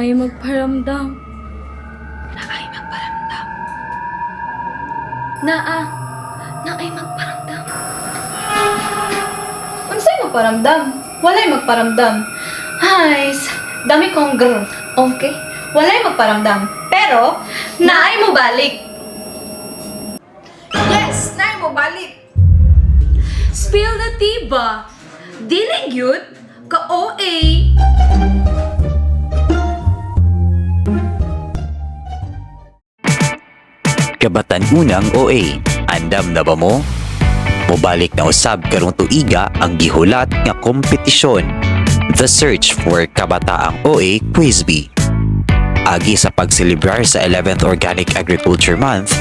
Naay magparamdam. Naay magparamdam. Naay magparamdam. Unsay magparamdam? Walay magparamdam. Hay, dami kong girl. Okay? Walay magparamdam. Pero, naay mo balik. Yes! Nay mo balik! Spill the tea ba? Dili gyud ka OA. Kabataan-unang OA, andam na ba mo? Mobalik na usab karong tuiga ang gihulat nga kompetisyon, The Search for Kabataang OA Quiz Bee. Agi sa pagselebrar sa 11th Organic Agriculture Month,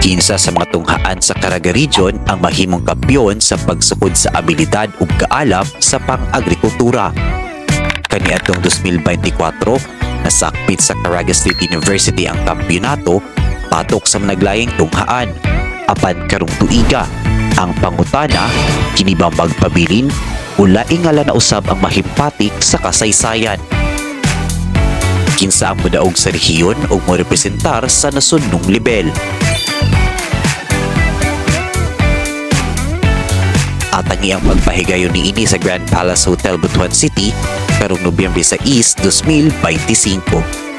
kinsa sa mga tunghaan sa Caraga Region ang mahimong kampyon sa pagsukod sa abilidad ug kaalap sa pang-agrikultura. Kaniadtong 2024, nasakpit sa Caraga State University ang kampyonato patok sa managlayang tunghaan. Apan karong tuiga, ang pangutana kini ba magpabilin o laing nga na usab ang mahimpatik sa kasaysayan. Kinsa ang modaog sa rehiyon o mo representar sa nasudnong level. Atangi ang pagpahigayon niini sa Grand Palace Hotel, Butuan City karong Nobyembre 6, 2025.